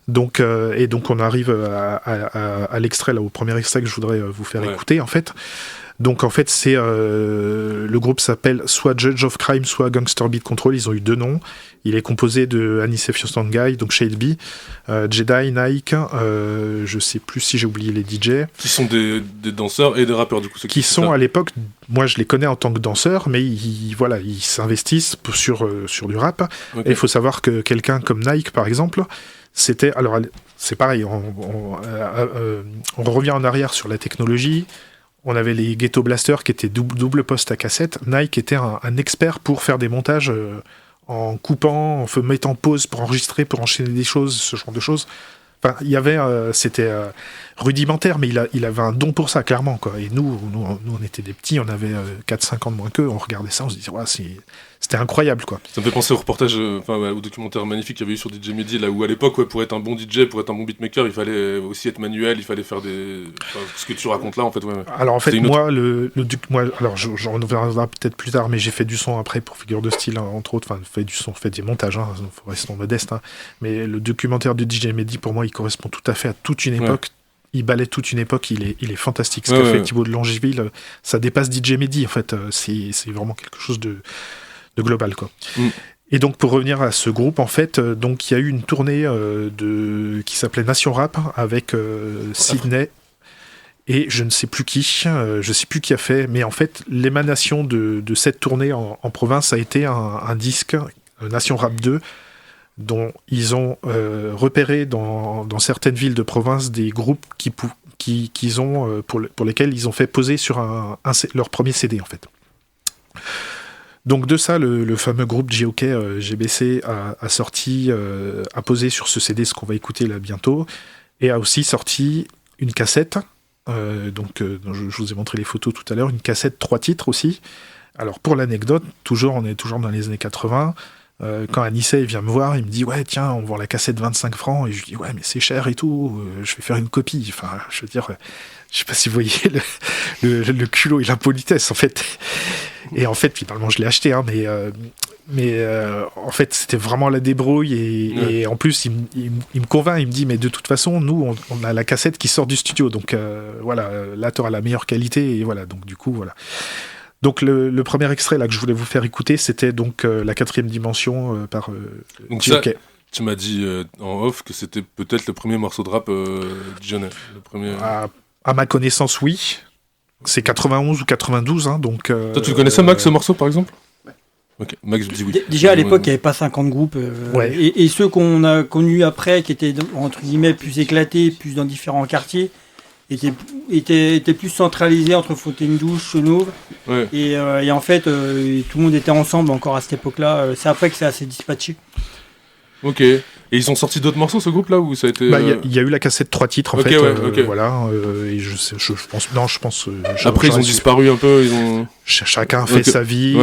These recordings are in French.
Donc, donc on arrive à l'extrait, là, au premier extrait que je voudrais vous faire écouter, en fait. Donc en fait, c'est le groupe s'appelle soit Judge of Crime, soit Gangster Beat Control. Ils ont eu 2 noms. Il est composé de Anicef Yostangai, donc Shade B, Jedi, Nike, je sais plus si j'ai oublié les DJ. Qui sont des danseurs et des rappeurs, du coup. Qui sont à l'époque, moi je les connais en tant que danseurs, mais ils s'investissent sur du rap. Okay. Et il faut savoir que quelqu'un comme Nike, par exemple, c'était... Alors c'est pareil, on revient en arrière sur la technologie. On avait les Ghetto Blasters qui étaient double poste à cassette. Nike était un expert pour faire des montages en coupant, en mettant pause pour enregistrer, pour enchaîner des choses, ce genre de choses. Enfin, il y avait, c'était rudimentaire, mais il avait un don pour ça, clairement, quoi. Et nous on était des petits, on avait 4-5 ans de moins qu'eux, on regardait ça, on se disait, ouais, c'était incroyable, quoi. Ça me fait penser au reportage, au documentaire magnifique qu'il y avait eu sur DJ Mehdi, là où à l'époque, pour être un bon DJ, pour être un bon beatmaker, il fallait aussi être manuel, il fallait faire ce que tu racontes là, en fait. Ouais. Alors en fait, moi, alors j'en reviendrai peut-être plus tard, mais j'ai fait du son après pour Figure de Style, entre autres, enfin, fait des montages, faut rester modeste, mais le documentaire de DJ Mehdi, pour moi, il correspond tout à fait à toute une époque. Il balaie toute une époque, il est fantastique. Ce qu'a fait Thibaut de Langeville, ça dépasse DJ Mehdi, en fait. C'est vraiment quelque chose de global, quoi. Et donc, pour revenir à ce groupe, en fait, donc il y a eu une tournée qui s'appelait Nation Rap avec Sydney et je ne sais plus qui, a fait, mais en fait, l'émanation de cette tournée en province a été un disque, Nation Rap 2, dont ils ont repéré dans certaines villes de province des groupes qu'ils ont, pour lesquels ils ont fait poser sur leur premier CD, en fait. Donc de ça, le fameux groupe JOK GBC a sorti, a posé sur ce CD ce qu'on va écouter là bientôt, et a aussi sorti une cassette, je vous ai montré les photos tout à l'heure, une cassette 3 titres aussi. Alors pour l'anecdote, on est toujours dans les années 80, quand Anissé vient me voir, il me dit « Ouais, tiens, on vend la cassette 25 francs », et je lui dis « Ouais, mais c'est cher et tout, je vais faire une copie. » Enfin, je veux dire, je sais pas si vous voyez le culot et l'impolitesse, en fait. Et en fait, finalement, je l'ai acheté, mais en fait, c'était vraiment la débrouille, et en plus, il me convainc, il me dit « Mais de toute façon, nous, on a la cassette qui sort du studio, donc voilà, là, tu auras la meilleure qualité, et voilà, donc du coup, voilà. » Donc le premier extrait là que je voulais vous faire écouter, c'était donc la 4e dimension par donc JOK. Ça, tu m'as dit en off que c'était peut-être le premier morceau de rap dijonnais. À ma connaissance, oui. C'est 91 ou 92, donc... Toi, tu connaissais, Max, ce morceau, par exemple ? Ouais. Ok, Max dit oui. Déjà, à l'époque, il n'y avait pas 50 groupes. Et ceux qu'on a connus après, qui étaient, entre guillemets, plus éclatés, plus dans différents quartiers, était plus centralisé entre Fontaine-Douce, Chenauve, et en fait tout le monde était ensemble encore à cette époque-là. C'est après que ça s'est dispatché. Ok. Et ils ont sorti d'autres morceaux, ce groupe-là, ou ça a été... Il y a eu la cassette 3 titres, en fait. Voilà. Et je pense... Après, ils ont disparu un peu, Chacun fait sa vie.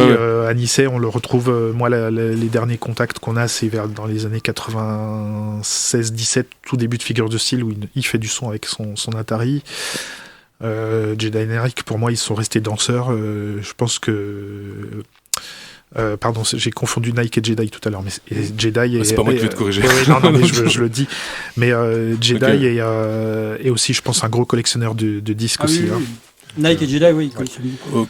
Anissé, on le retrouve... moi, les derniers contacts qu'on a, c'est dans les années 96-17, tout début de Figure de Style, où il fait du son avec son Atari. Jedi et Eric, pour moi, ils sont restés danseurs. Je pense que... pardon, j'ai confondu Nike et Jedi tout à l'heure, mais Jedi c'est pas moi qui vais te corriger. Non, mais je le dis. Mais Jedi est aussi, je pense, un gros collectionneur de disques aussi. Oui. Nike et Jedi, oui, ils collectionnent beaucoup.